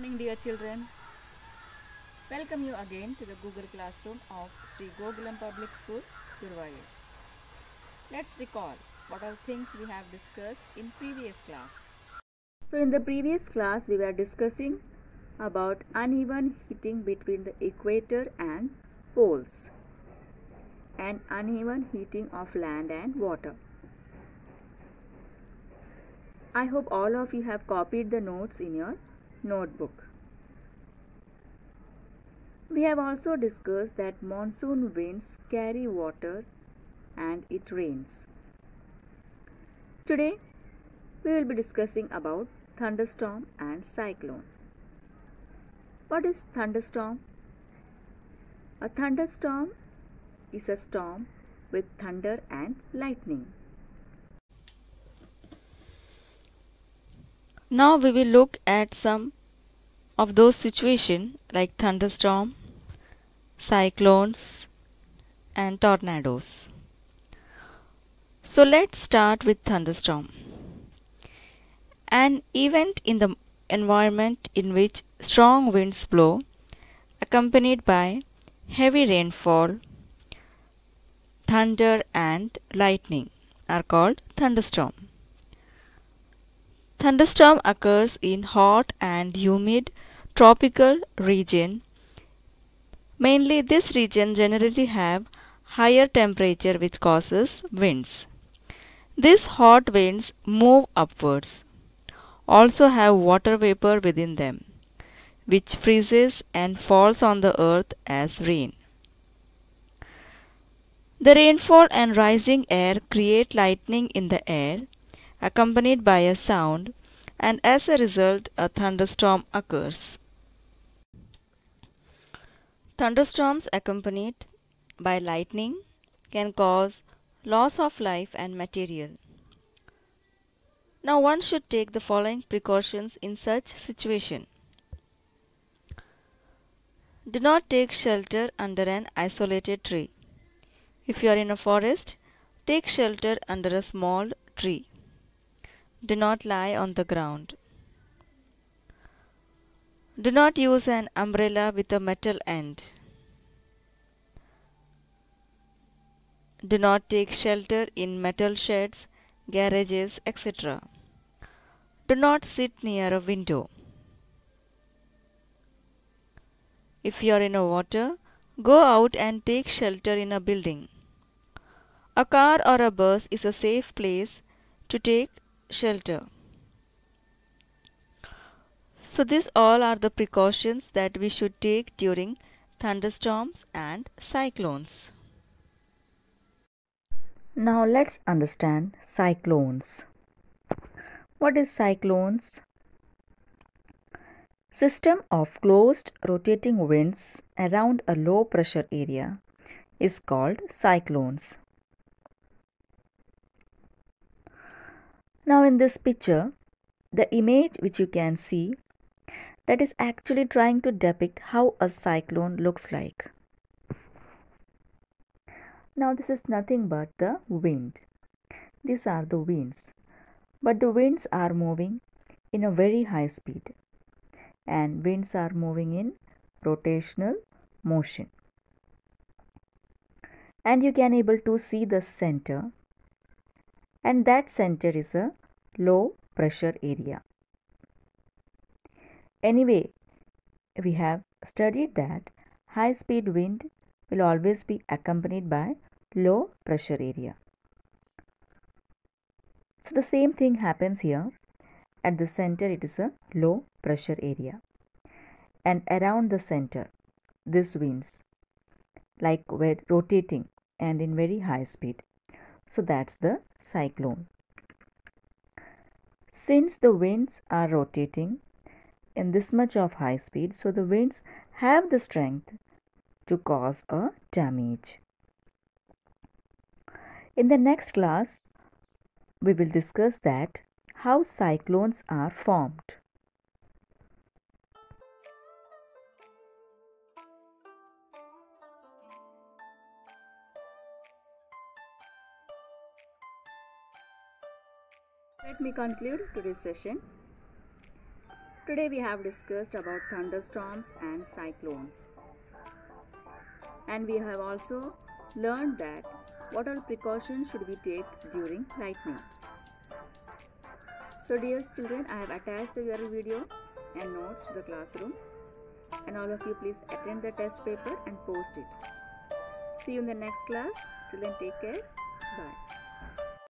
Morning, dear children. Welcome you again to the Google Classroom of Sri Gokulam Public School, Guruvayur. Let's recall what all things we have discussed in previous class. So in the previous class we were discussing about uneven heating between the equator and poles and uneven heating of land and water. I hope all of you have copied the notes in your notebook. We have also discussed that monsoon winds carry water and it rains. Today we will be discussing about thunderstorm and cyclone. What is thunderstorm? A thunderstorm is a storm with thunder and lightning. Now we will look at some of those situations like thunderstorm, cyclones and tornadoes. So let's start with thunderstorm. An event in the environment in which strong winds blow, accompanied by heavy rainfall, thunder and lightning are called thunderstorm. Thunderstorm occurs in hot and humid tropical region. Mainly this region generally have higher temperature which causes winds. These hot winds move upwards, also have water vapor within them, which freezes and falls on the earth as rain. The rainfall and rising air create lightning in the air, accompanied by a sound, and as a result a thunderstorm occurs. Thunderstorms accompanied by lightning can cause loss of life and material. Now one should take the following precautions in such situation. Do not take shelter under an isolated tree. If you are in a forest, take shelter under a small tree. Do not lie on the ground. Do not use an umbrella with a metal end. Do not take shelter in metal sheds, garages, etc. Do not sit near a window. If you are in a water, go out and take shelter in a building. A car or a bus is a safe place to take shelter. So these all are the precautions that we should take during thunderstorms and cyclones. Now let's understand cyclones. What is cyclones? System of closed rotating winds around a low pressure area is called cyclones. Now in this picture, the image which you can see, that is actually trying to depict how a cyclone looks like. Now this is nothing but the wind. These are the winds. But the winds are moving in a very high speed. And winds are moving in rotational motion. And you can able to see the center. And that center is a low pressure area. Anyway, we have studied that high speed wind will always be accompanied by low pressure area. So the same thing happens here. At the center it is a low pressure area. And around the center, this winds like we're rotating and in very high speed. So that's the cyclone. Since the winds are rotating in this much of high speed, so the winds have the strength to cause a damage. In the next class, we will discuss that how cyclones are formed. Let me conclude today's session. Today we have discussed about thunderstorms and cyclones. And we have also learned that what all precautions should we take during lightning. So dear children, I have attached the URL video and notes to the classroom, and all of you please attend the test paper and post it. See you in the next class. Till then, take care. Bye.